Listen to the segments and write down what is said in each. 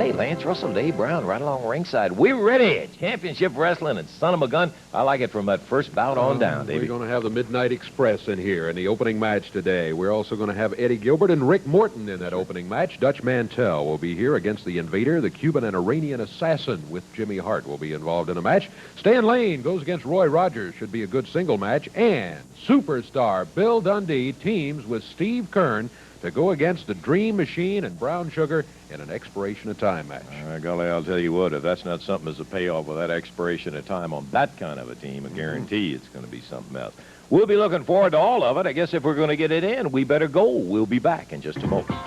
Johnny, Lance Russell, Dave Brown, right along ringside. We're ready. Championship wrestling and son of a gun. I like it from that first bout on down, Davey. We're going to have the Midnight Express in here in the opening match today. We're also going to have Eddie Gilbert and Rick Morton in that opening match. Dutch Mantel will be here against the Invader. The Cuban and Iranian assassin with Jimmy Hart will be involved in a match. Stan Lane goes against Roy Rogers. Should be a good single match. And superstar Bill Dundee teams with Steve Keirn to go against the Dream Machine and Brown Sugar in an expiration of time match. Golly, I'll tell you what, if that's not something as a payoff with that expiration of time on that kind of a team, I guarantee it's going to be something else. We'll be looking forward to all of it. I guess if we're going to get it in, we better go. We'll be back in just a moment.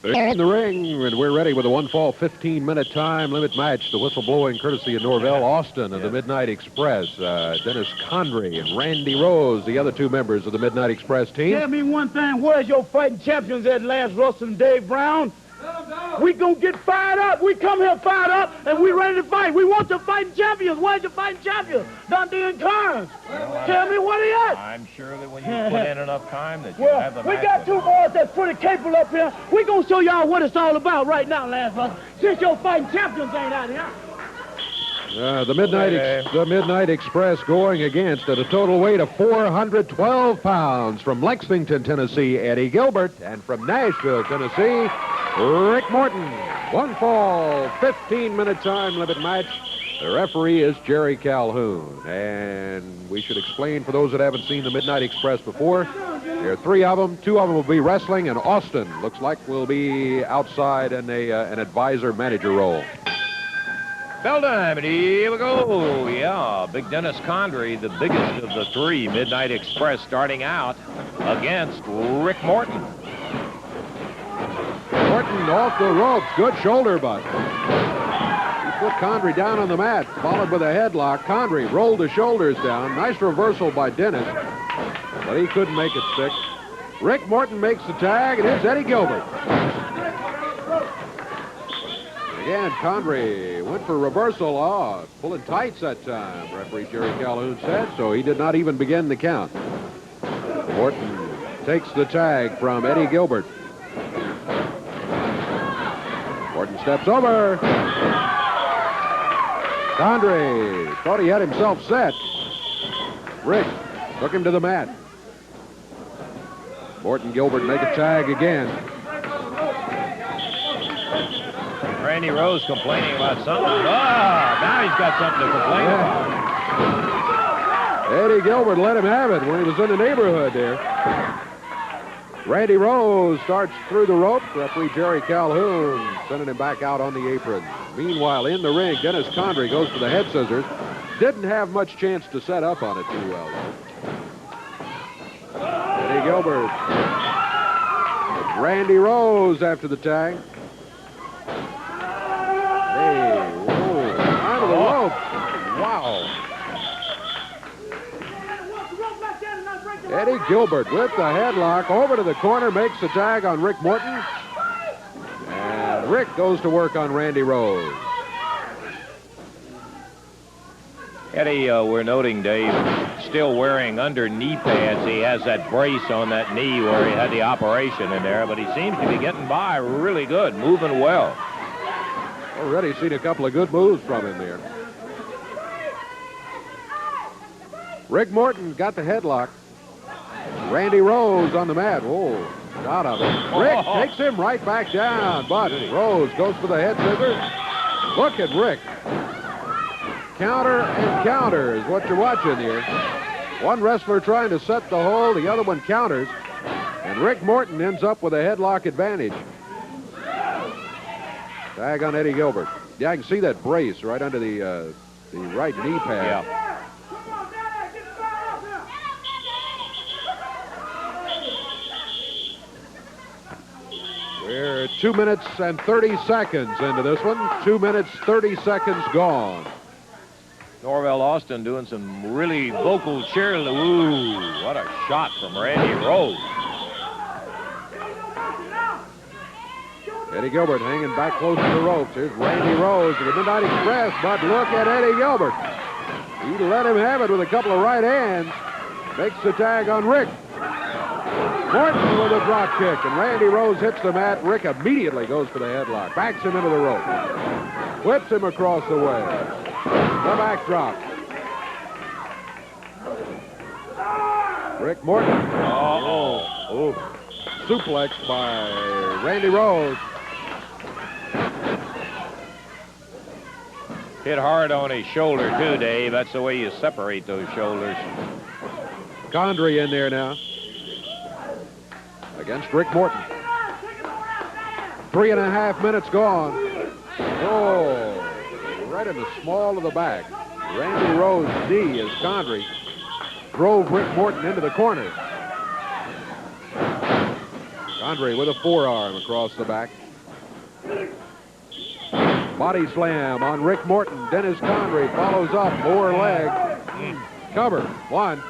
In the ring, and we're ready with a one-fall 15-minute time limit match. The whistle blowing courtesy of Norvell Austin of the Midnight Express. Dennis Condrey and Randy Rose, the other two members of the Midnight Express team. Tell me one thing, where's your fighting champions at, Lance Russell and Dave Brown? We gonna get fired up. We come here fired up, and we ready to fight. We want your fighting champions. Where's your fighting champions? Dundee and Keirn. Tell me where they at. I'm sure that when you put in enough time that you'll have the match. We got two boys that's pretty capable up here. We gonna show y'all what it's all about right now, Lance Russell, since your fighting champions ain't out here. The Midnight Express going against at a total weight of 412 pounds from Lexington, Tennessee, Eddie Gilbert, and from Nashville, Tennessee, Rick Morton. One fall, 15-minute time limit match. The referee is Jerry Calhoun. And we should explain for those that haven't seen the Midnight Express before, there are three of them. Two of them will be wrestling, and Austin looks like will be outside in an advisor-manager role. Bell time, and here we go. Yeah, Big Dennis Condrey, the biggest of the three. Midnight Express starting out against Rick Morton. Morton off the ropes. Good shoulder butt. He put Condrey down on the mat, followed with a headlock. Condrey rolled the shoulders down. Nice reversal by Dennis, but he couldn't make it stick. Rick Morton makes the tag, and here's Eddie Gilbert. Again, Condrey went for reversal. Pulling tights that time, referee Jerry Calhoun said, so he did not even begin the count. Morton takes the tag from Eddie Gilbert. Morton steps over. Condrey thought he had himself set. Rick took him to the mat. Morton Gilbert make a tag again. Randy Rose complaining about something. Now he's got something to complain about. Eddie Gilbert let him have it when he was in the neighborhood there. Randy Rose starts through the rope. Referee Jerry Calhoun sending him back out on the apron. Meanwhile, in the ring, Dennis Condrey goes for the head scissors. Didn't have much chance to set up on it too well, though. Eddie Gilbert. Randy Rose after the tag. Hey, whoa, out of the rope. Wow. Eddie Gilbert with the headlock over to the corner, makes the tag on Rick Morton. And Rick goes to work on Randy Rose. Eddie, we're noting, Dave, still wearing under knee pads. He has that brace on that knee where he had the operation in there, but he seems to be getting by really good, moving well. Already seen a couple of good moves from him there. Rick Morton got the headlock. Randy Rose on the mat. Whoa, out of it. Rick takes him right back down, but Rose goes for the head scissors. Look at Rick. Counter and counter is what you're watching here. One wrestler trying to set the hold, the other one counters, and Rick Morton ends up with a headlock advantage. Tag on Eddie Gilbert. Yeah, I can see that brace right under the right knee pad. Yeah. We're 2 minutes and 30 seconds into this one. 2 minutes, 30 seconds gone. Norvell Austin doing some really vocal cheerleading. Ooh, what a shot from Randy Rose. Eddie Gilbert hanging back close to the ropes. Here's Randy Rose of the Midnight Express, but look at Eddie Gilbert. He let him have it with a couple of right hands. Makes the tag on Rick. Morton with a drop kick, and Randy Rose hits the mat. Rick immediately goes for the headlock. Backs him into the rope. Whips him across the way. The backdrop. Rick Morton. Suplexed by Randy Rose. Hit hard on his shoulder, too, Dave. That's the way you separate those shoulders. Condrey in there now. Against Rick Morton. 3.5 minutes gone. Oh, right in the small of the back. Randy Rose's knee as Condrey drove Rick Morton into the corner. Condrey with a forearm across the back. Body slam on Rick Morton. Dennis Condrey follows up. Lower leg. Cover. 1,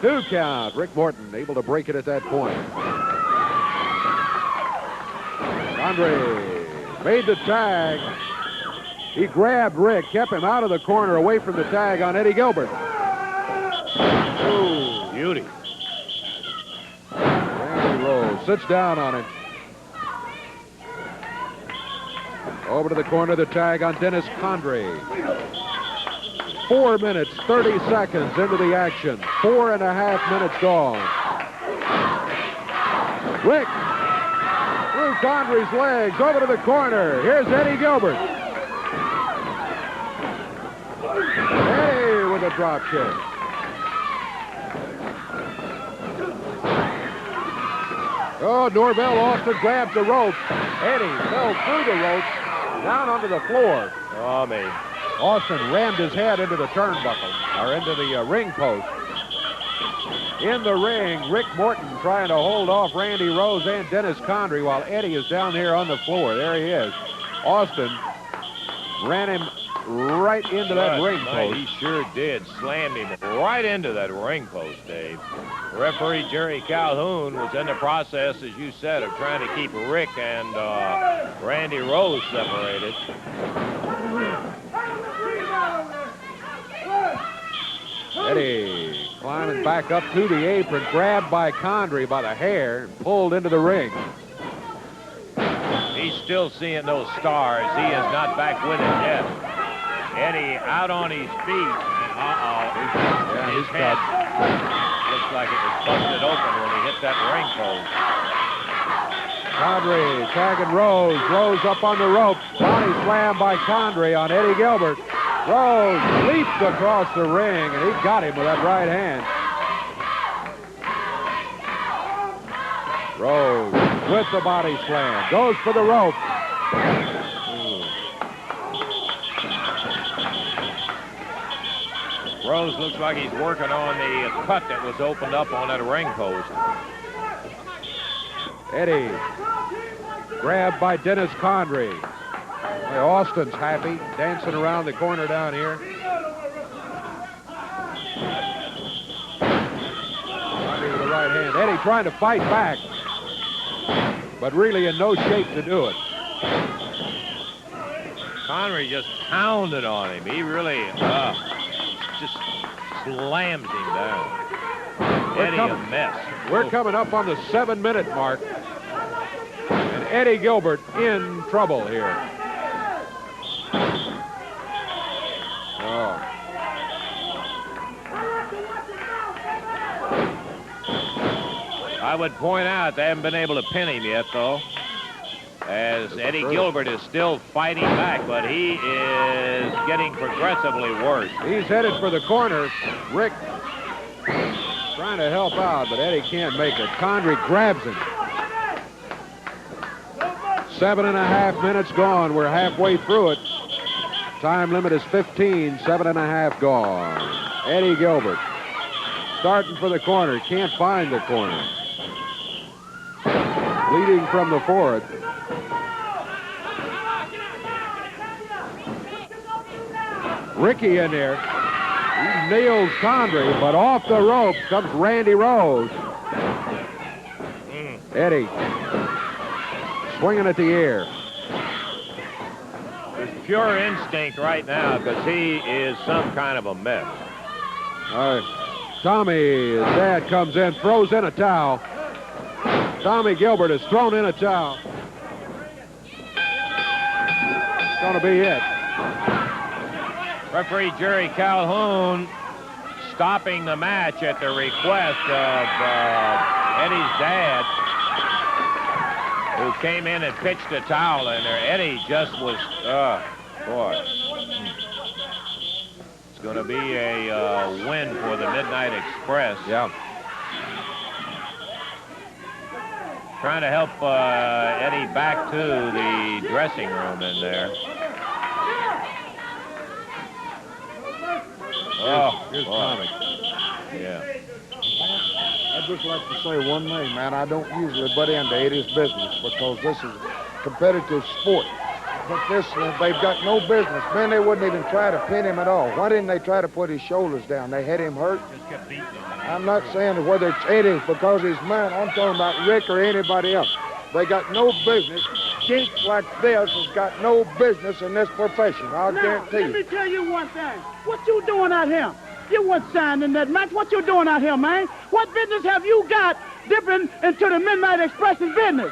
2 count. Rick Morton able to break it at that point. Condrey made the tag. He grabbed Rick, kept him out of the corner, away from the tag on Eddie Gilbert. Oh, beauty. Randy Rose sits down on him. Over to the corner, the tag on Dennis Condrey. 4 minutes, 30 seconds into the action. 4.5 minutes gone. Rick through Condrey's legs, over to the corner. Here's Eddie Gilbert. Eddie with a drop kick. Oh, Norvell Austin grabs the rope. Eddie fell through the rope, down onto the floor. Oh, me. Austin rammed his head into the turnbuckle, or into the ring post. In the ring, Rick Morton trying to hold off Randy Rose and Dennis Condrey while Eddie is down here on the floor. There he is. Austin ran him right into that ring post. He sure did. Slammed him right into that ring post, Dave. Referee Jerry Calhoun was in the process, as you said, of trying to keep Rick and Randy Rose separated. Eddie climbing back up to the apron, grabbed by Condrey by the hair, and pulled into the ring. He's still seeing those stars. He is not back with it yet. Eddie out on his feet. His head looks like it was busted open when he hit that ring post. Condrey tagging Rose. Rose up on the rope. Body slam by Condrey on Eddie Gilbert. Rose leaps across the ring, and he got him with that right hand. Rose with the body slam. Goes for the rope. Rose looks like he's working on the cut that was opened up on that ring post. Eddie grabbed by Dennis Condrey. Hey, Austin's happy, dancing around the corner down here. Condrey with the right hand. Eddie trying to fight back, but really in no shape to do it. Condrey just pounded on him. He really just slams him down. Eddie a mess. We're coming up on the 7-minute mark. And Eddie Gilbert in trouble here. Oh. I would point out they haven't been able to pin him yet, though, as Eddie Gilbert is still fighting back, but he is getting progressively worse. He's headed for the corner. Rick trying to help out, but Eddie can't make it. Condrey grabs him. 7.5 minutes gone. We're halfway through it. Time limit is 15. 7.5 gone. Eddie Gilbert starting for the corner. Can't find the corner. Leading from the fourth. Ricky in there. He nails Condrey, but off the ropes comes Randy Rose. Eddie swinging at the air. pure instinct right now because he is some kind of a mess. All right. Tommy, his dad, comes in, throws in a towel. Tommy Gilbert has thrown in a towel. It's going to be it. Referee Jerry Calhoun stopping the match at the request of Eddie's dad, who came in and pitched a towel in there. Eddie just was, boy. It's going to be a win for the Midnight Express. Yeah. Trying to help Eddie back to the dressing room in there. Here's Tommy. Yeah. I'd just like to say one thing, man. I don't usually butt into Eddie's business because this is competitive sport. But this, they've got no business. Man, they wouldn't even try to pin him at all. Why didn't they try to put his shoulders down? They had him hurt. Just kept beating him. I'm not saying whether it's Eddie because he's mine. I'm talking about Rick or anybody else. They got no business. Jinx like this has got no business in this profession. I'll guarantee you. Let me tell you one thing. What you doing out here? You weren't signed in that match. What you doing out here, man? What business have you got dipping into the Midnight Express's business?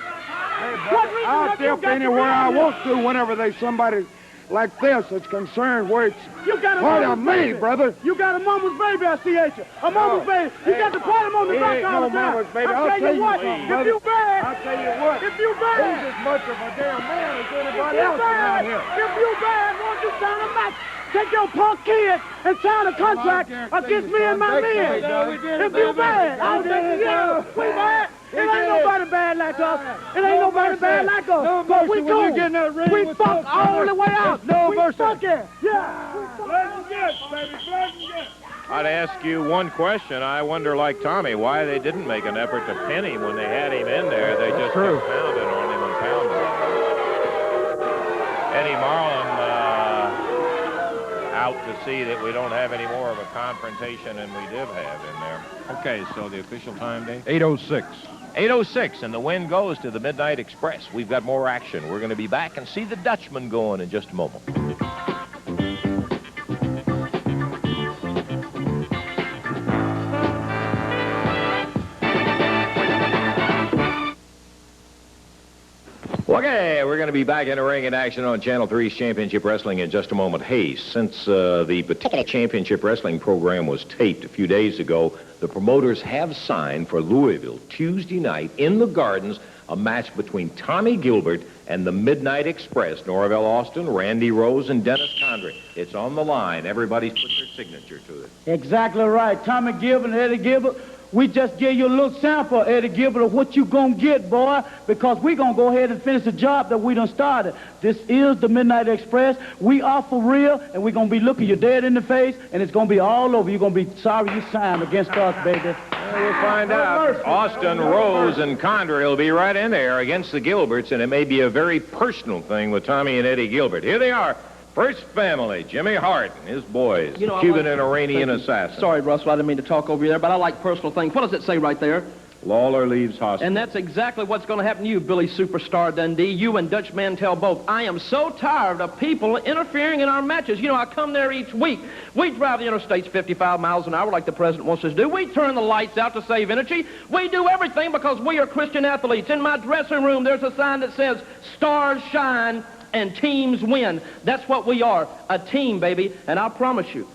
What reason I'll have you dip got anywhere to I be out want to whenever there's somebody like this that's concerned where it's here? You got a part of mama's me, baby. brother. You got a mama's baby, I see at you. A mama's baby. You got to pat him on the He back ain't all no the time. mama's baby. I'll I'll tell you what, something, if brother. you bad, I'll tell you what. if you bad, He's as much of a damn man as anybody if you else around bad, here. if you bad, won't you sign a match? Take your punk kid and sign a contract against me and my men. If you bad, I'll take you. We bad. It ain't nobody bad like us. It ain't nobody bad like us. But we cool. We fuck all the way out. We fuck it. Yeah. I'd ask you one question. I wonder, like Tommy, why they didn't make an effort to pin him when they had him in there. They just kept pounding on him and pounding on him. Eddie Marlin out to see that we don't have any more of a confrontation than we did have in there. Okay, so the official time, Dave? 8:06. 8:06, and the win goes to the Midnight Express. We've got more action. We're going to be back and see the Dutchman going in just a moment. Okay, we're going to be back in the ring in action on Channel 3's Championship Wrestling in just a moment. Hey, since the particular Championship Wrestling program was taped a few days ago, the promoters have signed for Louisville Tuesday night in the Gardens a match between Tommy Gilbert and the Midnight Express, Norvell Austin, Randy Rose, and Dennis Condrey. It's on the line. Everybody's put their signature to it. Exactly right. Tommy Gilbert and Eddie Gilbert. We just gave you a little sample, Eddie Gilbert, of what you gonna get, boy, because we gonna go ahead and finish the job that we done started. This is the Midnight Express. We are for real, and we gonna be looking you dead in the face, and it's gonna be all over. You're gonna be sorry you signed against us, baby. We'll find out. Austin, Rose, and Condrey will be right in there against the Gilberts, and it may be a very personal thing with Tommy and Eddie Gilbert. Here they are. First family, Jimmy Hart and his boys, Cuban and Iranian assassins. Sorry, Russell, I didn't mean to talk over you there, but I like personal things. What does it say right there? Lawler leaves hospital. And that's exactly what's going to happen to you, Billy Superstar Dundee, you and Dutch Mantel both. I am so tired of people interfering in our matches. You know, I come there each week. We drive the interstates 55 miles an hour like the president wants us to do. We turn the lights out to save energy. We do everything because we are Christian athletes. In my dressing room, there's a sign that says, "Stars shine and teams win." That's what we are, a team, baby. And I promise you,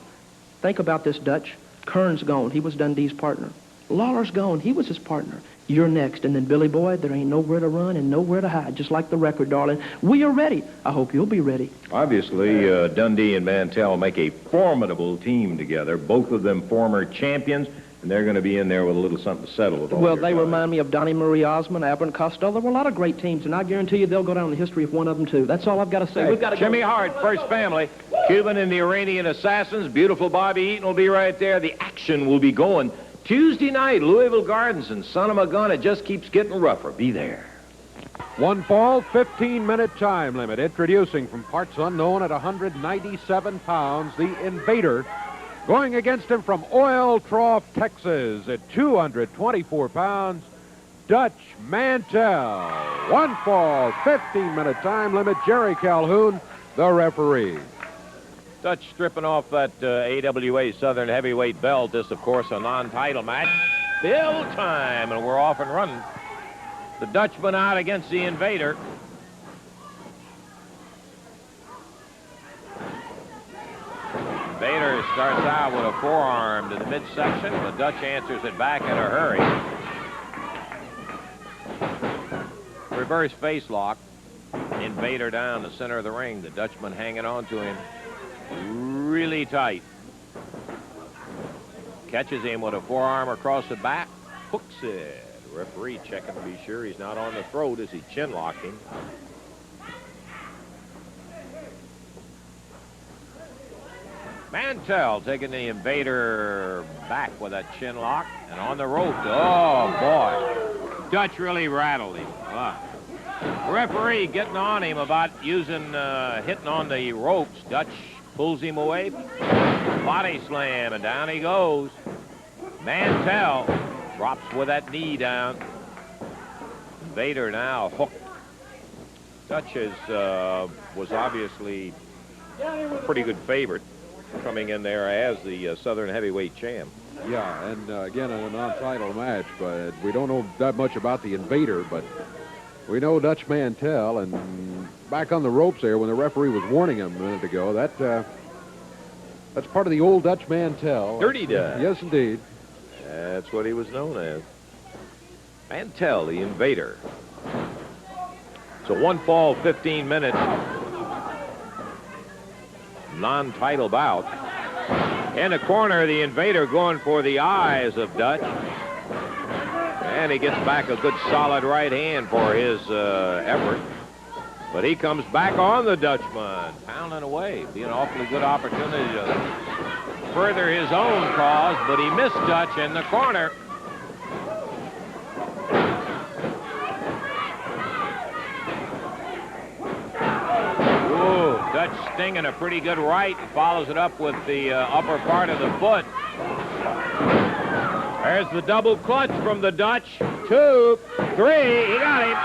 think about this, Dutch. Keirn's gone. He was Dundee's partner. Lawler's gone. He was his partner. You're next. And then, Billy boy, there ain't nowhere to run and nowhere to hide, just like the record, darling. We are ready. I hope you'll be ready. Obviously, Dundee and Mantel make a formidable team together, both of them former champions, and they're going to be in there with a little something to settle with all Well, your they guys. remind me of Donnie Marie Osmond, Abram Costello. There were a lot of great teams, and I guarantee you they'll go down in the history of one of them, too. That's all I've got to say. Hey, We've got to Jimmy Hart, First Family, Cuban and the Iranian assassins, beautiful Bobby Eaton will be right there. The action will be going Tuesday night, Louisville Gardens, and son of a gun, it just keeps getting rougher. Be there. One fall, 15-minute time limit. Introducing from parts unknown at 197 pounds, the Invader. Going against him from Oil Trough, Texas at 224 pounds, Dutch Mantel. One fall, 15-minute time limit. Jerry Calhoun the referee. Dutch stripping off that AWA Southern Heavyweight belt. This, of course, a non-title match. Bill time, and we're off and running. The Dutchman out against the Invader. Invader starts out with a forearm to the midsection. The Dutch answers it back in a hurry. Reverse face lock. Invader down the center of the ring. The Dutchman hanging on to him really tight. Catches him with a forearm across the back. Hooks it. Referee checking to be sure he's not on the throat as he chin locked him. Mantel taking the Invader back with that chin lock and on the rope. Oh, boy. Dutch really rattled him. Referee getting on him about using, hitting on the ropes. Dutch pulls him away. Body slam, and down he goes. Mantel drops with that knee down. Invader now hooked. Dutch was obviously a pretty good favorite coming in there as the Southern Heavyweight champ. Yeah, and again, in a non-title match, but we don't know that much about the Invader, but we know Dutch Mantel, and back on the ropes there when the referee was warning him a minute ago, that's part of the old Dutch Mantel. Dirty Dutch. Yes, indeed. That's what he was known as. Mantel, the Invader. It's a 1-fall, 15-minute non-title bout. In the corner, the Invader going for the eyes of Dutch. And he gets back a good solid right hand for his effort. But he comes back on the Dutchman, pounding away. Be an awfully good opportunity to further his own cause, but he missed Dutch in the corner. Ooh, Dutch stinging a pretty good right, follows it up with the upper part of the foot. There's the double clutch from the Dutch. 2, 3, he got him.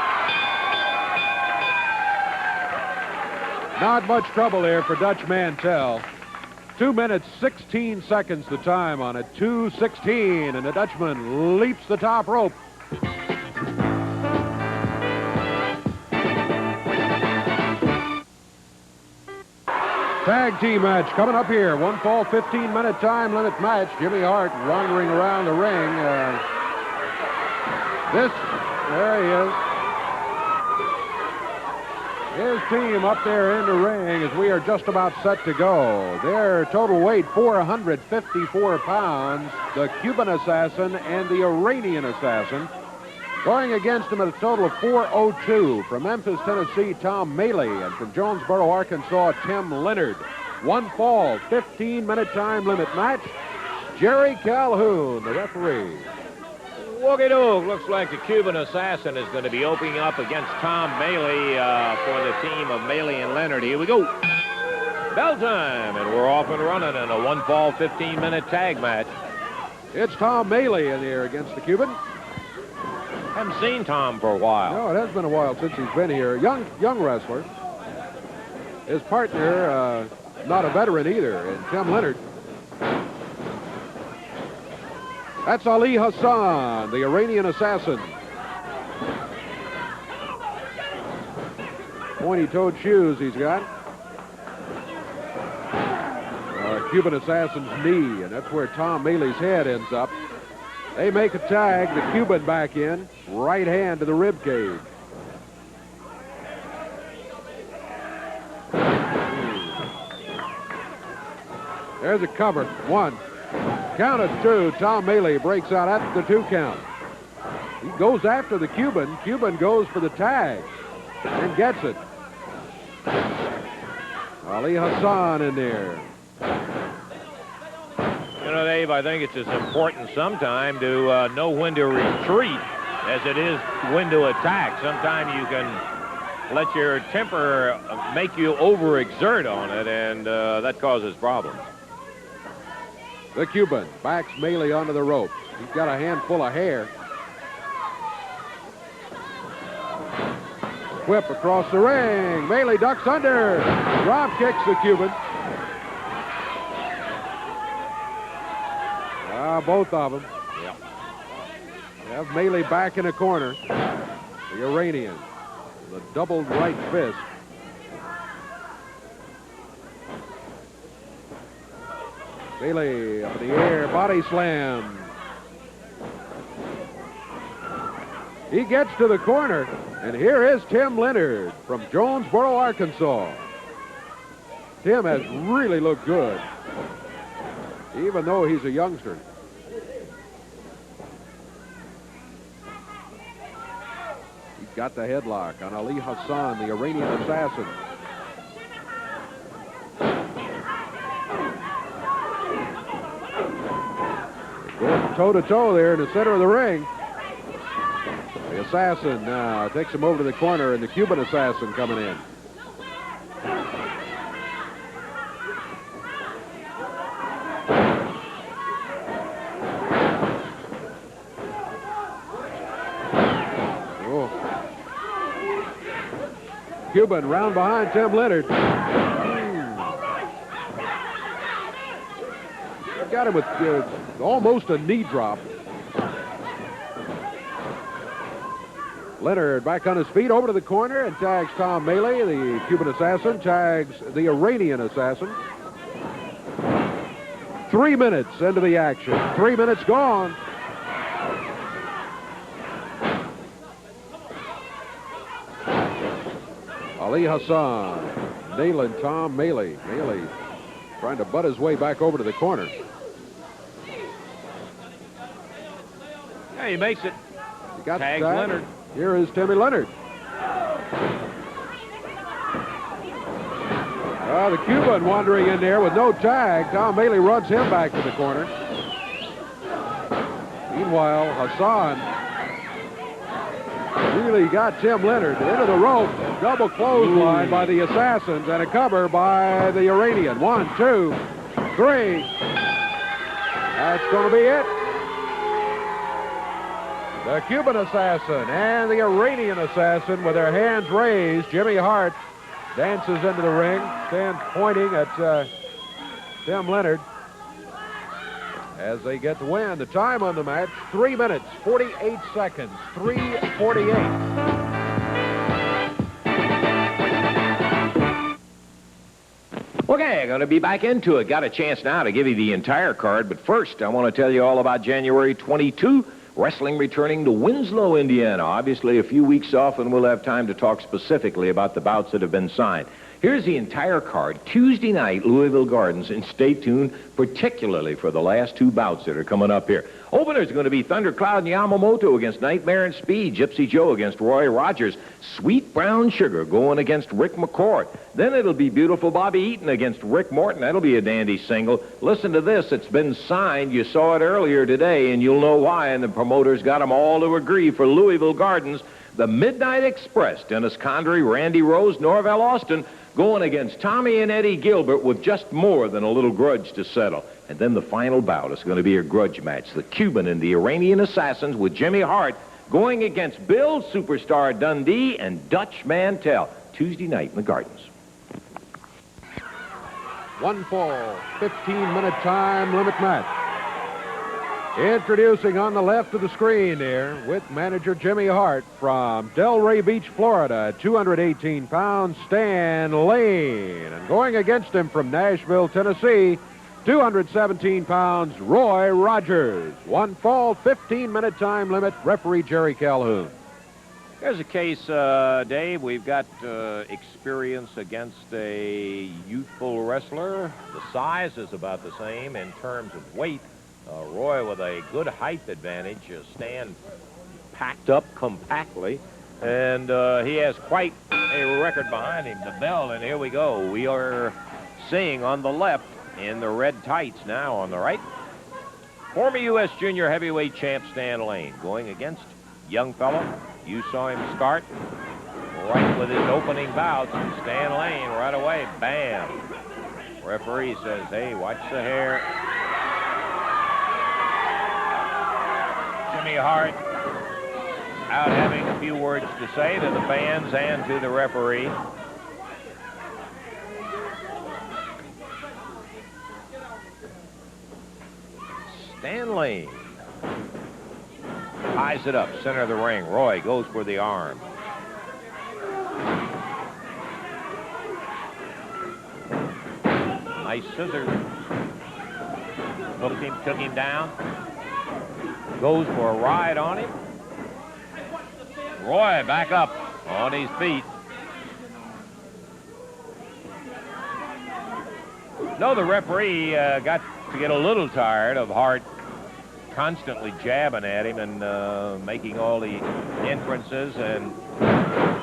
Not much trouble here for Dutch Mantel. 2 minutes, 16 seconds the time on it. 2:16, and the Dutchman leaps the top rope. Tag team match coming up here. 1-fall, 15-minute time limit match. Jimmy Hart wandering around the ring. There he is. His team up there in the ring as we are just about set to go. Their total weight, 454 pounds. The Cuban assassin and the Iranian assassin. Going against him at a total of 402. From Memphis, Tennessee, Tom Maley. And from Jonesboro, Arkansas, Tim Leonard. 1-fall, 15-minute time limit match. Jerry Calhoun, the referee. Woogie-doog, looks like the Cuban assassin is going to be opening up against Tom Maley for the team of Maley and Leonard. Here we go. Bell time, and we're off and running in a 1-fall, 15-minute tag match. It's Tom Maley in here against the Cuban. Haven't seen Tom for a while. No, it has been a while since he's been here. Young wrestler. His partner, not a veteran either, and Tim Leonard. That's Ali Hassan, the Iranian assassin. Pointy-toed shoes he's got. Cuban assassin's knee, and that's where Tom Maley's head ends up. They make a tag, the Cuban back in, right hand to the rib cage. There's a cover, 1. Count of 2. Tom Maley breaks out at the 2 count. He goes after the Cuban. Cuban goes for the tag and gets it. Ali Hassan in there. You know, Dave, I think it's as important sometime to know when to retreat as it is when to attack. Sometimes you can let your temper make you overexert on it, and that causes problems. The Cuban backs Maley onto the ropes. He's got a handful of hair. Whip across the ring. Maley ducks under. Drop kicks the Cuban. Both of them. Yep. Have Maley back in the corner. The Iranian. The doubled right fist. Maley up in the air. Body slam. He gets to the corner. And here is Tim Leonard from Jonesboro, Arkansas. Tim has really looked good, even though he's a youngster. He got the headlock on Ali Hassan, the Iranian assassin. Going toe-to-toe there in the center of the ring. The assassin takes him over to the corner, and the Cuban assassin coming in. Oh. Cuban round behind Tim Leonard. Got him with almost a knee drop. Leonard back on his feet, over to the corner, and tags Tom Maley, the Cuban assassin, tags the Iranian assassin. 3 minutes into the action. 3 minutes gone. Ali Hassan nailing Tom Maley. Maley trying to butt his way back over to the corner. Yeah, he makes it. He got tags the tag. Leonard. Here is Timmy Leonard. The Cuban wandering in there with no tag. Tom Maley runs him back to the corner. Meanwhile, Hassan really got Tim Leonard into the rope. Double clothesline by the assassins and a cover by the Iranian. 1, 2, 3. That's going to be it. The Cuban assassin and the Iranian assassin with their hands raised. Jimmy Hart dances into the ring, stands pointing at Tim Leonard as they get the win. The time on the match, 3 minutes, 48 seconds, 3:48. Okay, going to be back into it. Got a chance now to give you the entire card, but first I want to tell you all about January 22. Wrestling returning to Winslow, Indiana. Obviously a few weeks off, and we'll have time to talk specifically about the bouts that have been signed. Here's the entire card. Tuesday night, Louisville Gardens, and stay tuned particularly for the last 2 bouts that are coming up here. Opener is going to be Thundercloud and Yamamoto against Nightmare and Speed. Gypsy Joe against Roy Rogers. Sweet Brown Sugar going against Rick McCord. Then it'll be Beautiful Bobby Eaton against Rick Morton. That'll be a dandy single. Listen to this. It's been signed. You saw it earlier today, and you'll know why. And the promoters got them all to agree for Louisville Gardens. The Midnight Express, Dennis Condrey, Randy Rose, Norvell Austin, going against Tommy and Eddie Gilbert with just more than a little grudge to settle. And then the final bout is going to be a grudge match. The Cuban and the Iranian assassins with Jimmy Hart going against Bill Superstar Dundee and Dutch Mantel. Tuesday night in the Gardens. 1 fall, 15-minute time limit match. Introducing on the left of the screen there with manager Jimmy Hart from Delray Beach, Florida, 218 pounds, Stan Lane. And going against him from Nashville, Tennessee, 217 pounds, Roy Rogers. 1 fall, 15-minute time limit, referee Jerry Calhoun. Here's a case, Dave. We've got experience against a youthful wrestler. The size is about the same in terms of weight. Roy with a good height advantage. Stan packed up compactly. And he has quite a record behind him. The bell, and here we go. We are seeing on the left in the red tights now on the right. Former U.S. Junior Heavyweight Champ Stan Lane going against young fellow. You saw him start right with his opening bouts. And Stan Lane right away, bam. Referee says, hey, watch the hair. Jimmy Hart out having a few words to say to the fans and to the referee. Stan Lane ties it up, center of the ring. Roy goes for the arm. Nice scissors. Took him down. Goes for a ride on him. Roy back up on his feet. No, the referee got to get a little tired of Hart constantly jabbing at him and making all the inferences and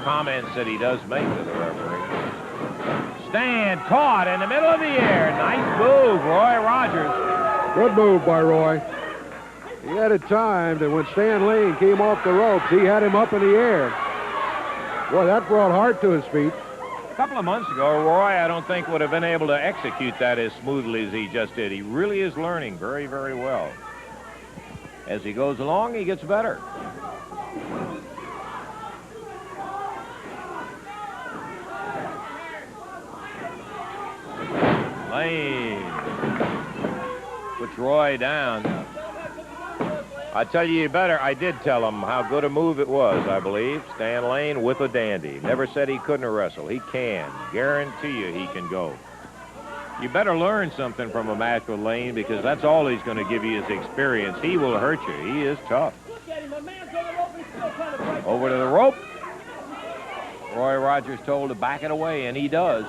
comments that he does make to the referee. Stan caught in the middle of the air. Nice move, Roy Rogers. Good move by Roy. He had it timed, and when Stan Lane came off the ropes, he had him up in the air. Boy, that brought Hart to his feet. A couple of months ago, Roy, I don't think, would have been able to execute that as smoothly as he just did. He really is learning very, very well. As he goes along, he gets better. Lane puts Roy down. I tell you better, I did tell him how good a move it was, I believe. Stan Lane with a dandy. Never said he couldn't wrestle. He can. Guarantee you he can go. You better learn something from a match with Lane, because that's all he's going to give you is experience. He will hurt you. He is tough. Over to the rope. Roy Rogers told to back it away, and he does.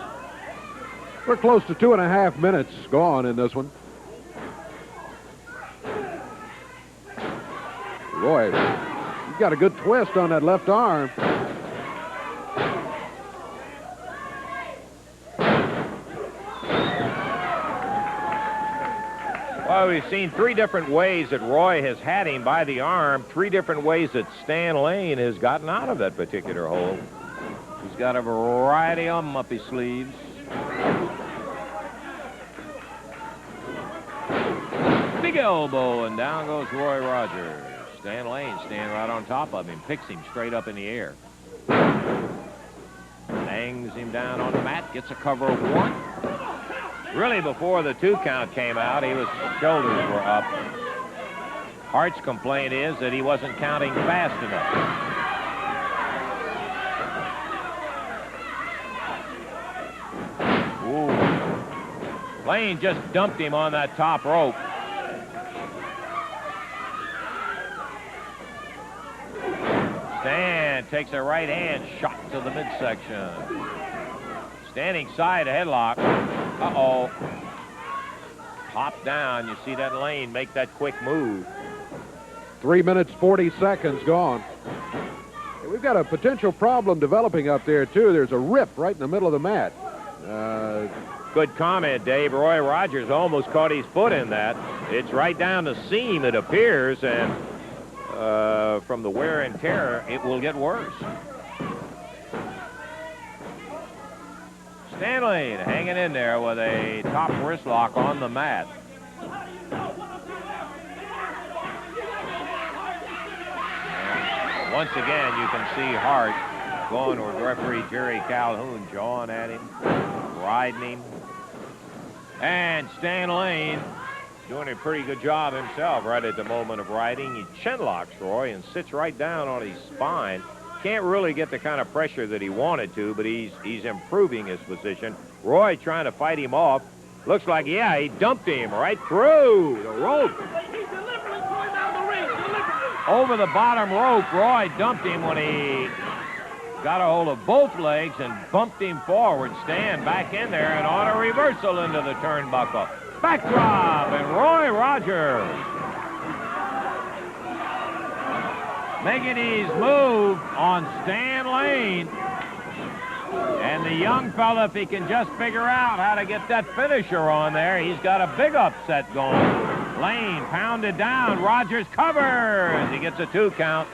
We're close to 2.5 minutes gone in this one. Roy, he's got a good twist on that left arm. Well, we've seen 3 different ways that Roy has had him by the arm, 3 different ways that Stan Lane has gotten out of that particular hole. He's got a variety of them up his sleeves. Big elbow, and down goes Roy Rogers. Stan Lane standing right on top of him, picks him straight up in the air. Hangs him down on the mat, gets a cover of 1. Really, before the 2 count came out, his shoulders were up. Hart's complaint is that he wasn't counting fast enough. Ooh. Lane just dumped him on that top rope. Stan takes a right hand shot to the midsection. Standing side headlock. Uh-oh. Pop down. You see that Lane make that quick move. 3 minutes, 40 seconds gone. Hey, we've got a potential problem developing up there, too. There's a rip right in the middle of the mat. Good comment, Dave. Roy Rogers almost caught his foot in that. It's right down the seam, it appears, and from the wear and tear, it will get worse. Stan Lane hanging in there with a top wrist lock on the mat. And once again, you can see Hart going with referee Jerry Calhoun, jawing at him, riding him. And Stan Lane doing a pretty good job himself right at the moment of riding. He chin locks Roy and sits right down on his spine. Can't really get the kind of pressure that he wanted to, but he's improving his position. Roy trying to fight him off. Looks like, yeah, he dumped him right through the rope. Over the bottom rope, Roy dumped him when he got a hold of both legs and bumped him forward. Stan back in there and on a reversal into the turnbuckle. Backdrop, and Roy Rogers making his move on Stan Lane. And the young fella, if he can just figure out how to get that finisher on there, he's got a big upset going. Lane pounded down. Rogers covers. He gets a 2 count.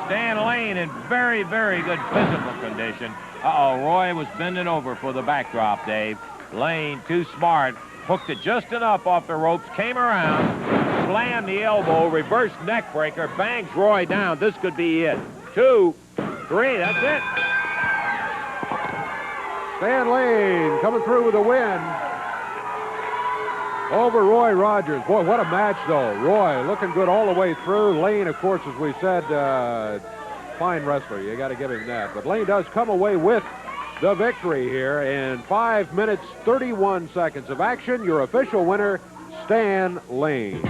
Stan Lane in very, very good physical condition. Uh-oh, Roy was bending over for the backdrop, Dave. Lane, too smart, hooked it just enough off the ropes, came around, slammed the elbow, reverse neck breaker, bangs Roy down. This could be it. 2, 3, that's it. Stan Lane coming through with a win over Roy Rogers. Boy, what a match, though. Roy looking good all the way through. Lane, of course, as we said, fine wrestler. You got to give him that. But Lane does come away with the victory here in 5 minutes, 31 seconds of action. Your official winner, Stan Lane.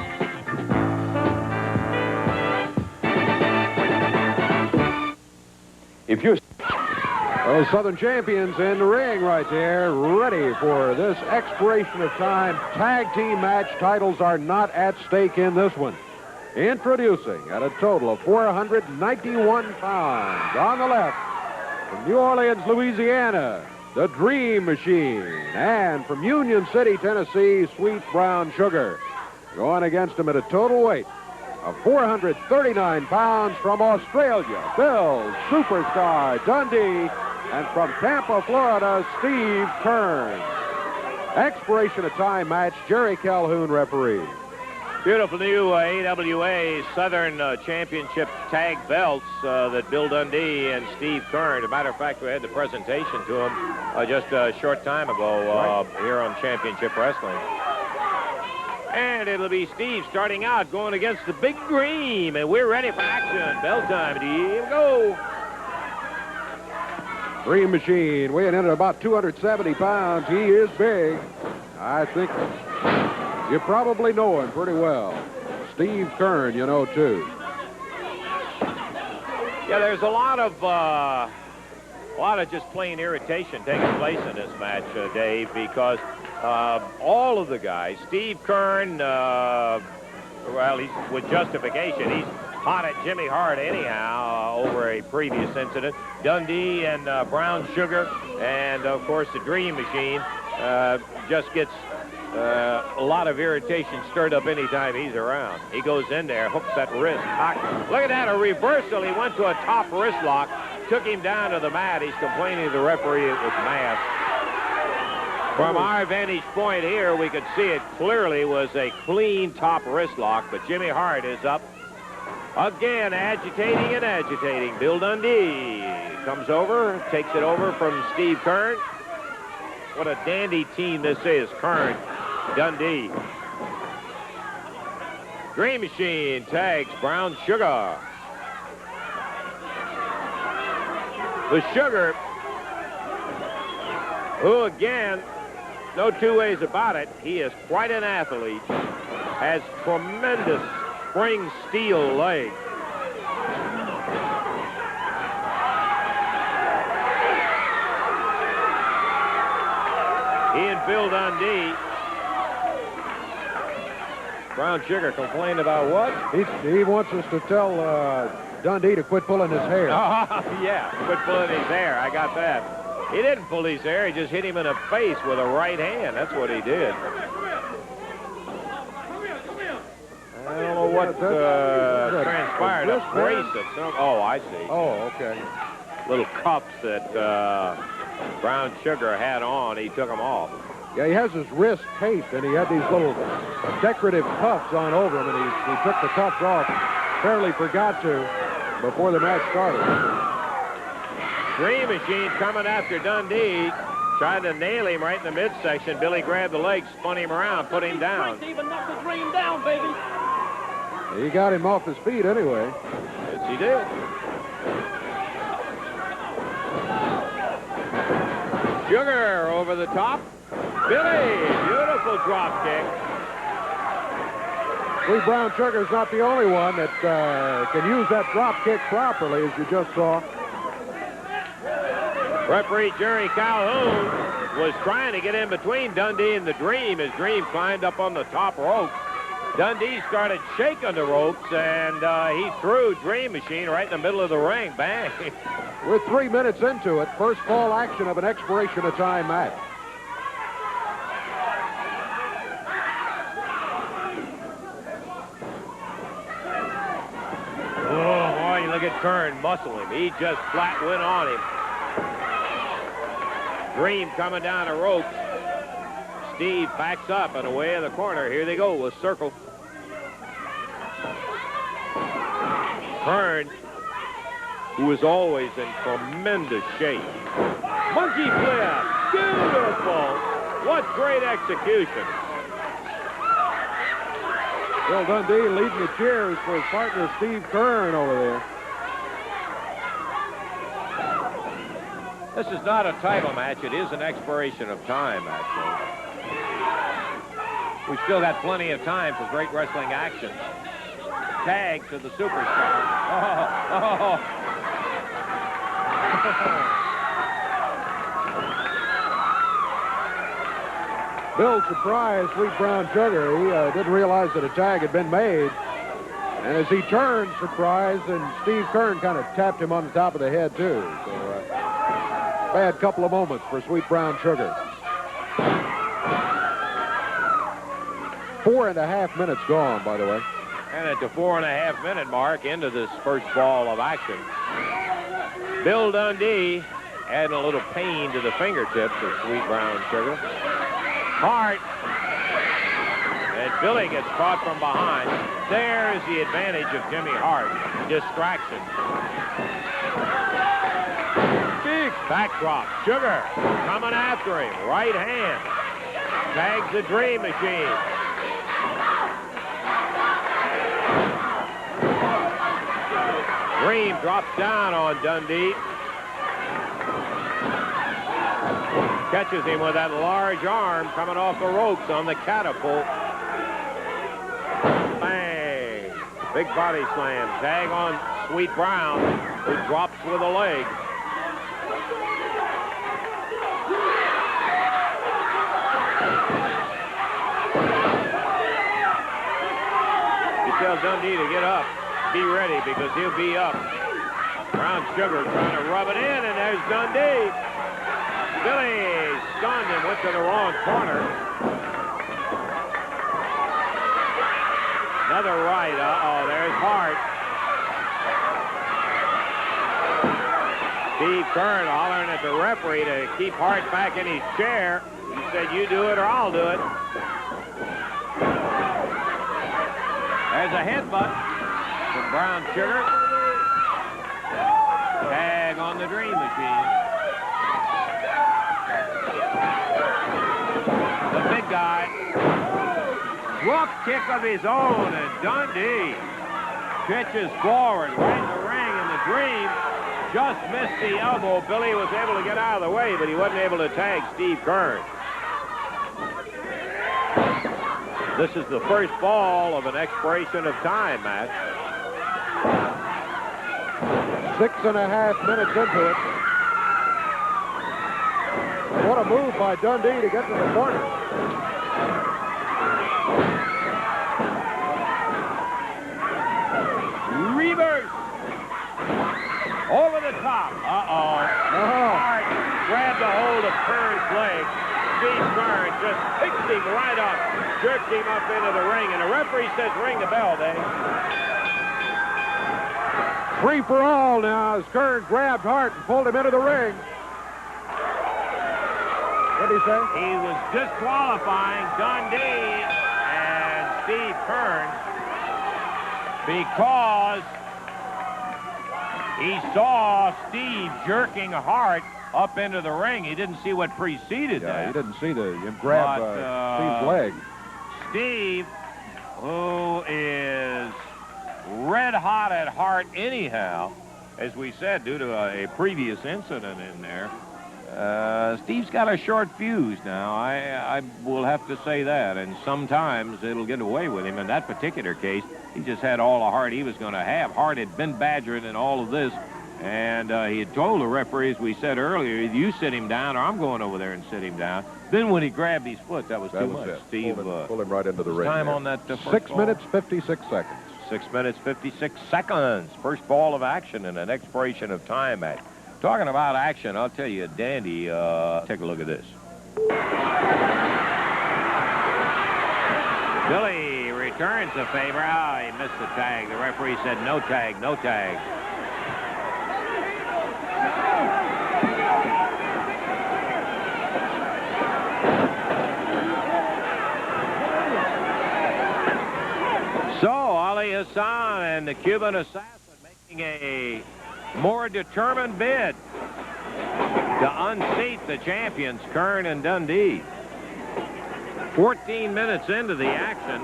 If you're... Those Southern champions in the ring right there, ready for this expiration of time tag team match. Titles are not at stake in this one. Introducing at a total of 491 pounds on the left, from New Orleans, Louisiana, the Dream Machine, and from Union City, Tennessee, Sweet Brown Sugar. Going against him at a total weight of 439 pounds from Australia, Bill Superstar Dundee, and from Tampa, Florida, Steve Keirn. Expiration of time match, Jerry Calhoun referee. Beautiful new AWA Southern Championship tag belts that Bill Dundee and Steve Keirn. As a matter of fact, we had the presentation to them just a short time ago here on Championship Wrestling. And it'll be Steve starting out, going against the Big Dream, and we're ready for action. Bell time. Here we go. Dream Machine weighing in at about 270 pounds. He is big. I think you probably know him pretty well. Steve Keirn, you know, too. Yeah, there's a lot of just plain irritation taking place in this match, Dave, because all of the guys, Steve Keirn, well, he's with justification. He's hot at Jimmy Hart anyhow over a previous incident. Dundee and Brown Sugar, and of course the Dream Machine just gets a lot of irritation stirred up anytime he's around. He goes in there, hooks that wrist. Look at that, a reversal. He went to a top wrist lock, took him down to the mat. He's complaining to the referee it was masked. From our vantage point here, we could see it clearly was a clean top wrist lock, but Jimmy Hart is up again, agitating and agitating. Bill Dundee comes over, takes it over from Steve Keirn. What a dandy team this is, Keirn, Dundee. Dream Machine tags Brown Sugar. The Sugar, who again, no two ways about it, he is quite an athlete, has tremendous spring steel leg. He and Bill Dundee. Brown Sugar complained about what? He wants us to tell Dundee to quit pulling his hair. Yeah, quit pulling his hair. I got that. He didn't pull his hair. He just hit him in the face with a right hand. That's what he did. I don't know what transpired. A bracelet. Oh, I see. Oh, okay. Little cuffs that Brown Sugar had on. He took them off. Yeah, he has his wrist taped, and he had these little decorative cuffs on over him, and he took the cuffs off. Apparently forgot to before the match started. Dream Machine coming after Dundee, trying to nail him right in the midsection. Billy grabbed the leg, spun him around, put him down. Even knocked the Dream down, baby. He got him off his feet anyway. Yes, he did. Sugar over the top. Billy, beautiful drop kick. Lee Brown Sugar's not the only one that can use that drop kick properly, as you just saw. Referee Jerry Calhoun was trying to get in between Dundee and the Dream as Dream climbed up on the top rope. Dundee started shaking the ropes, and he threw Dream Machine right in the middle of the ring. Bang. We're 3 minutes into it. First fall action of an expiration of time match. Oh, boy, look at Keirn muscle him. He just flat went on him. Dream coming down the ropes. Steve backs up and away in the corner. Here they go, a circle. Keirn, who is always in tremendous shape. Monkey flip. Beautiful. What great execution. Bill Dundee leading the cheers for his partner Steve Keirn over there. This is not a title match. It is an expiration of time, actually. We've still got plenty of time for great wrestling action. Tag to the superstar. Oh. Bill surprised Sweet Brown Sugar. He didn't realize that a tag had been made. And as he turned, surprised, and Steve Keirn kind of tapped him on the top of the head, too. So, bad couple of moments for Sweet Brown Sugar. 4.5 minutes gone, by the way. And at the 4.5 minute mark into this first ball of action, Bill Dundee adding a little pain to the fingertips of Sweet Brown Sugar. Hart. And Billy gets caught from behind. There's the advantage of Jimmy Hart. Distraction. Big backdrop. Sugar coming after him. Right hand. Tags the Dream Machine. Dream drops down on Dundee. Catches him with that large arm coming off the ropes on the catapult. Bang! Big body slam. Tag on Sweet Brown, who drops with a leg. He tells Dundee to get up. Be ready because he'll be up. Brown Sugar trying to rub it in, and there's Dundee. Billy stunned and went to the wrong corner. Another right. Uh-oh, there's Hart. Steve Keirn hollering at the referee to keep Hart back in his chair. He said, you do it or I'll do it. There's a headbutt from Brown Sugar. Tag on the Dream Machine. The big guy. Drop kick of his own, and Dundee pitches forward right in the ring, and the Dream just missed the elbow. Billy was able to get out of the way, but he wasn't able to tag Steve Keirn. This is the first ball of an expiration of time match. 6.5 minutes into it. What a move by Dundee to get to the corner. Reverse. Over the top. Uh-oh. Hart grabbed a hold of Keirn's leg. Steve Keirn just picked him right up, jerked him up into the ring, and the referee says ring the bell, Dave. Free for all now as Keirn grabbed Hart and pulled him into the ring. What did he say? He was disqualifying Dundee and Steve Keirn because he saw Steve jerking Hart up into the ring. He didn't see what preceded that. He didn't see him grab Steve's leg. Steve, who is red hot at Hart anyhow, as we said, due to a previous incident in there. Steve's got a short fuse now. I will have to say that, and sometimes it'll get away with him. In that particular case, he just had all the Hart he was going to have. Hart had been badgering in all of this, and he had told the referee, as we said earlier, you sit him down or I'm going over there and sit him down. Then when he grabbed his foot, that was too much. Steve pulled him right into the ring. Time on that first 6 ball. minutes, 56 seconds. 6 minutes, 56 seconds. First ball of action in an expiration of time match. Talking about action, I'll tell you, Dandy, take a look at this. Billy returns the favor. He missed the tag. The referee said no tag, no tag. So, Ali Hassan and the Cuban assassin make A more determined bid to unseat the champions, Keirn and Dundee. 14 minutes into the action,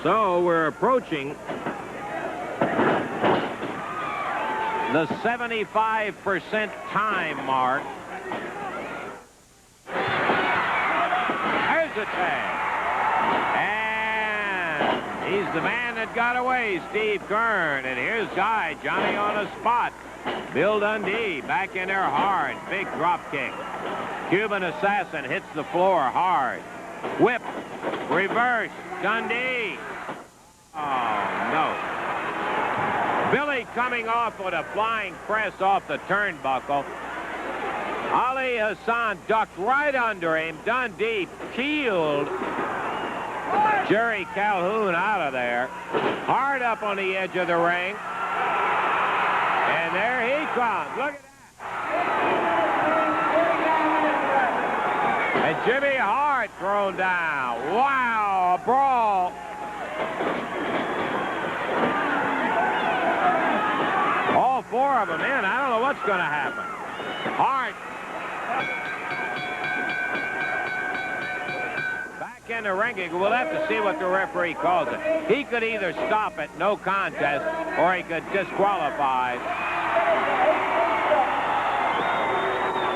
so we're approaching the 75% time mark. There's a tag. And he's the man that got away, Steve Keirn. And here's Guy, Johnny on a spot. Bill Dundee back in there hard. Big drop kick. Cuban assassin hits the floor hard. Whip. Reverse. Dundee. Oh, no. Billy coming off with a flying press off the turnbuckle. Ali Hassan ducked right under him. Dundee peeled Jerry Calhoun out of there. Hard up on the edge of the ring. And there he comes. Look at that. And Jimmy Hart thrown down. Wow, a brawl. All four of them in. I don't know what's going to happen. Hart. Back in the ring. We'll have to see what the referee calls it. He could either stop it, no contest, or he could disqualify.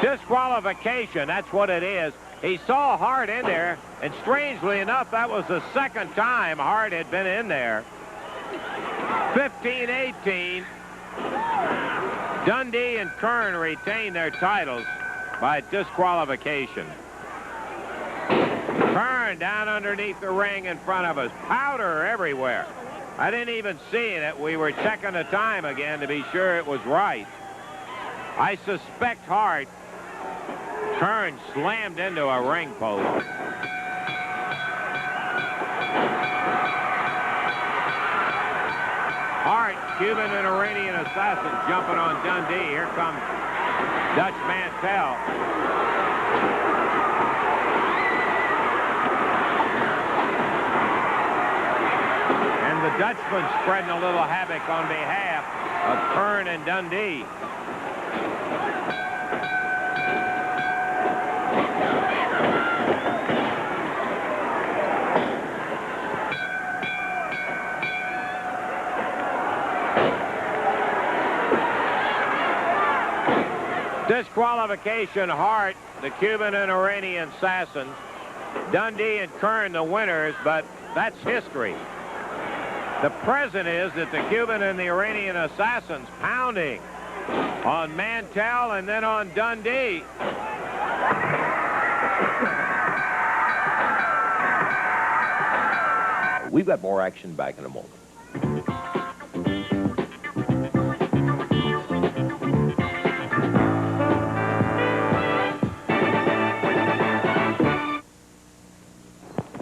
Disqualification, that's what it is. He saw Hart in there, and strangely enough, that was the second time Hart had been in there. 15-18. Dundee and Keirn retain their titles by disqualification. Keirn down underneath the ring in front of us. Powder everywhere. I didn't even see it. We were checking the time again to be sure it was right. I suspect Hart. Keirn slammed into a ring post. Hart, Cuban and Iranian assassin jumping on Dundee. Here comes Dutch Mantel. And the Dutchman spreading a little havoc on behalf of Keirn and Dundee. Disqualification, Hart, the Cuban and Iranian assassins. Dundee and Keirn the winners, but that's history. The present is that the Cuban and the Iranian assassins pounding on Mantel and then on Dundee. We've got more action back in a moment.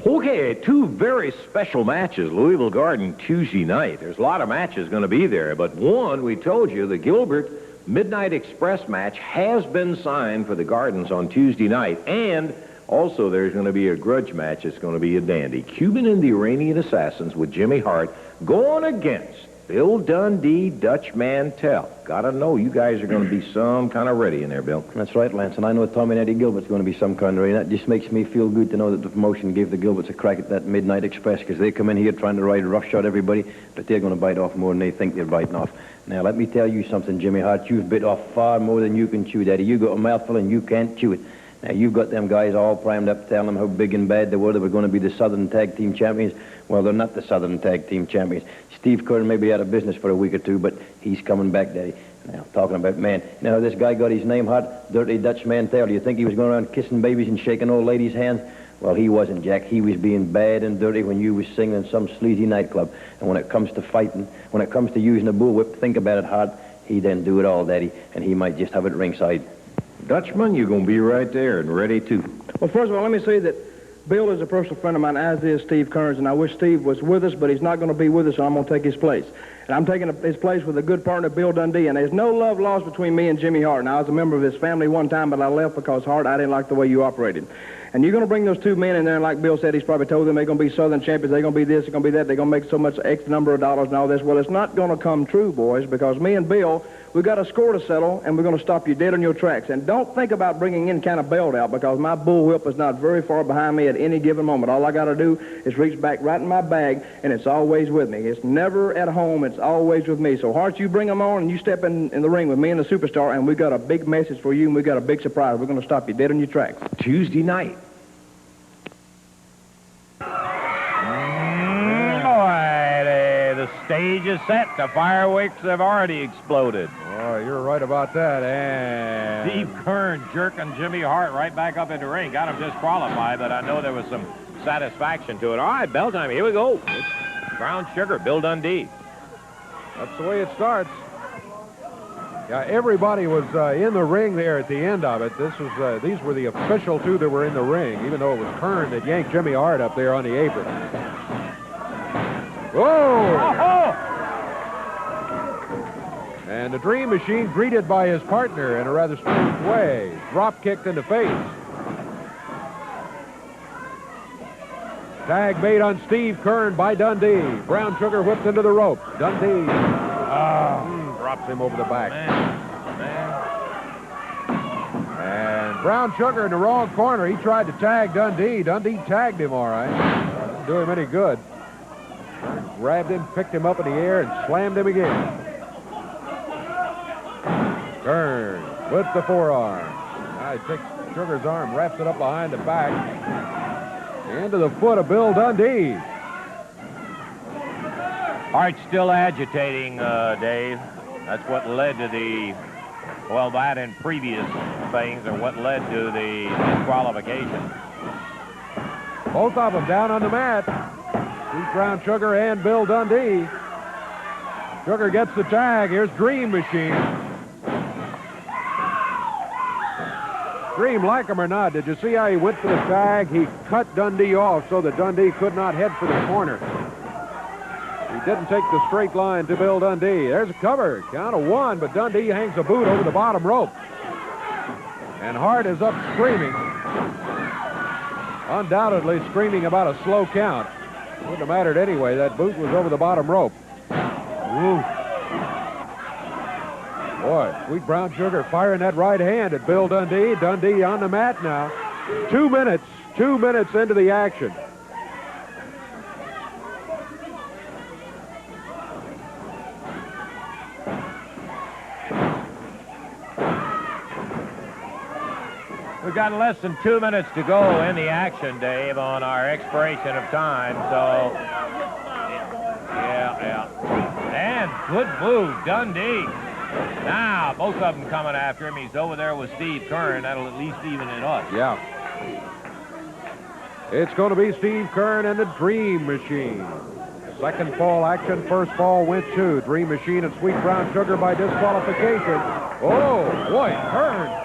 Okay, two very special matches. Louisville Garden Tuesday night. There's a lot of matches going to be there, but one, we told you, the Gilbert Midnight Express match has been signed for the Gardens on Tuesday night, and also there's going to be a grudge match. It's going to be a dandy. Cuban and the Iranian Assassins with Jimmy Hart going against Bill Dundee, Dutch Mantel. Gotta know you guys are going to be some kind of ready in there, Bill. That's right, Lance, and I know Tommy and Eddie Gilbert's going to be some kind of ready. That just makes me feel good to know that the promotion gave the Gilberts a crack at that Midnight Express, because they come in here trying to ride roughshod everybody, but they're going to bite off more than they think they're biting off. Now, let me tell you something, Jimmy Hart. You've bit off far more than you can chew, Daddy. You got a mouthful and you can't chew it. Now, you've got them guys all primed up telling them how big and bad they were going to be the Southern Tag Team Champions. Well, they're not the Southern Tag Team Champions. Steve Keirn may be out of business for a week or two, but he's coming back, Daddy. Now, talking about man. You know how this guy got his name, Hart? Dirty Dutch Mantel. Do you think he was going around kissing babies and shaking old ladies' hands? Well, he wasn't, Jack. He was being bad and dirty when you was singing in some sleazy nightclub. And when it comes to fighting, when it comes to using a bullwhip, think about it, Hart. He didn't do it all, Daddy, and he might just have it ringside. Dutchman, you're going to be right there and ready to. Well, first of all, let me say that Bill is a personal friend of mine, as is Steve Keirn, and I wish Steve was with us, but he's not going to be with us, so I'm going to take his place. And I'm taking his place with a good partner, Bill Dundee, and there's no love lost between me and Jimmy Hart. Now, I was a member of his family one time, but I left because, Hart, I didn't like the way you operated. And you're going to bring those two men in there, and like Bill said, he's probably told them they're going to be Southern champions, they're going to be this, they're going to be that, they're going to make so much X number of dollars and all this. Well, it's not going to come true, boys, because me and Bill, we've got a score to settle, and we're going to stop you dead on your tracks. And don't think about bringing any kind of belt out, because my bullwhip is not very far behind me at any given moment. All I got to do is reach back right in my bag, and it's always with me. It's never at home. It's always with me. So, Hart, you bring them on, and you step in the ring with me and the superstar, and we got a big message for you, and we got a big surprise. We're going to stop you dead on your tracks. Tuesday night. The stage is set. The fireworks have already exploded. Oh, you're right about that. And Steve Keirn jerking Jimmy Hart right back up in the ring. Got him disqualified, but I know there was some satisfaction to it. All right, bell time. Here we go. It's Brown Sugar, Bill Dundee. that's the way it starts. Yeah, everybody was in the ring there at the end of it. These were the official two that were in the ring, even though it was Keirn that yanked Jimmy Hart up there on the apron. Whoa! And the Dream Machine, greeted by his partner in a rather strange way, drop kicked in the face. Tag made on Steve Keirn by Dundee. Brown Sugar whipped into the rope. Dundee drops him over the back. And Brown Sugar in the wrong corner. He tried to tag Dundee. Dundee tagged him all right. Didn't do him any good. Grabbed him, picked him up in the air, and slammed him again. Keirn with the forearm. Now he takes Sugar's arm, wraps it up behind the back. Into the foot of Bill Dundee. Hart's still agitating, Dave. That's what led to that and previous things are what led to the disqualification. Both of them down on the mat. Steve Brown Sugar and Bill Dundee. Sugar gets the tag. Here's Dream Machine. Dream, like him or not, did you see how he went for the tag? He cut Dundee off so that Dundee could not head for the corner. He didn't take the straight line to Bill Dundee. There's a cover. Count of one, but Dundee hangs a boot over the bottom rope. And Hart is up screaming. Undoubtedly screaming about a slow count. Wouldn't have mattered anyway. That boot was over the bottom rope. Ooh. Boy, Sweet Brown Sugar firing that right hand at Bill Dundee. Dundee on the mat now. 2 minutes into the action. We've got less than 2 minutes to go in the action, Dave, on our expiration of time, so... Yeah. And good move, Dundee. Now, both of them coming after him. He's over there with Steve Keirn. That'll at least even it up. Yeah. It's going to be Steve Keirn and the Dream Machine. Second fall action. First fall went to Dream Machine and Sweet Brown Sugar by disqualification. Oh, boy, Keirn.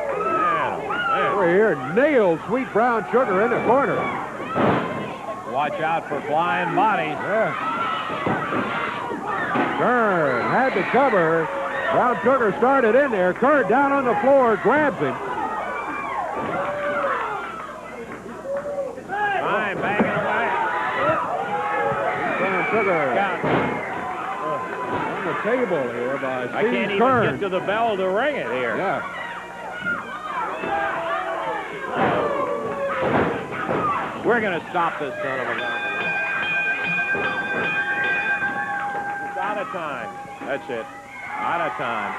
Over here, nailed Sweet Brown Sugar in the corner. Watch out for flying bodies. Yeah. Keirn had to cover. Brown Sugar started in there. Keirn down on the floor, grabs him. Fine, banging away. Brown Sugar on the table here by Steve I can't Keirn. even get to the bell to ring it here. Yeah. We're going to stop this son of a gun. It's out of time. That's it. Out of time.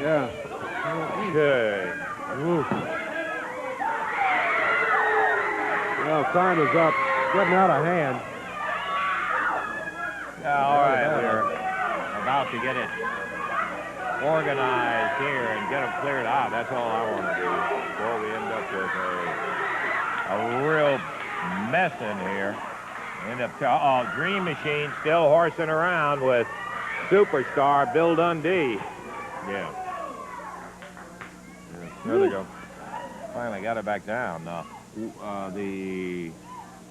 Yeah. Okay. Ooh. Well, time is up. Getting out of hand. Yeah, all right. We're about to get it organized here and get them cleared out. That's all I want to do before we end up with a real mess in here. End up Dream Machine still horsing around with superstar Bill Dundee. Yeah. There they go. Finally got it back down.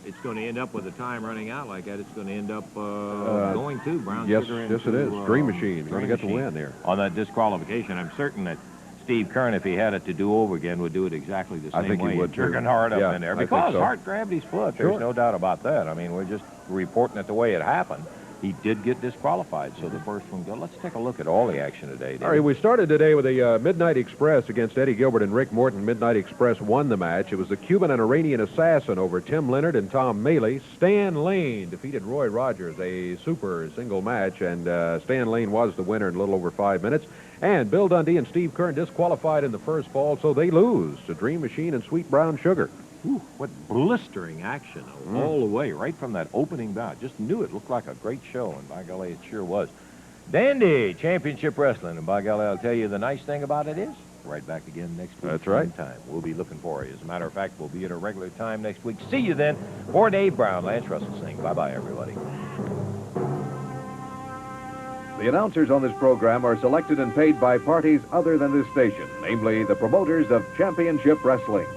It's going to end up with the time running out like that. It's going to end up going to Brown Yes, Sugar. yes, it is. Dream Machine. Going to get the win there. On that disqualification, I'm certain that Steve Keirn, if he had it to do over again, would do it exactly the same way. I think he would, too. Jerking Hart up in there. I think Because so. Hart grabbed his foot. Sure. There's no doubt about that. I mean, we're just reporting it the way it happened. He did get disqualified, so the first one go. Let's take a look at all the action today. All right, we started today with a Midnight Express against Eddie Gilbert and Rick Morton. Midnight Express won the match. It was the Cuban and Iranian assassin over Tim Leonard and Tom Maley. Stan Lane defeated Roy Rogers, a super single match, and Stan Lane was the winner in a little over 5 minutes. And Bill Dundee and Steve Keirn disqualified in the first fall, so they lose to Dream Machine and Sweet Brown Sugar. Ooh, what blistering action all the way, right from that opening bout. Just knew it looked like a great show, and by golly, it sure was. Dundee Championship Wrestling, and by golly, I'll tell you the nice thing about it is, right back again next week. That's right. Same time. We'll be looking for you. As a matter of fact, we'll be at a regular time next week. See you then. For Dave Brown, Lance Russell saying bye-bye, everybody. The announcers on this program are selected and paid by parties other than this station, namely the promoters of Championship Wrestling.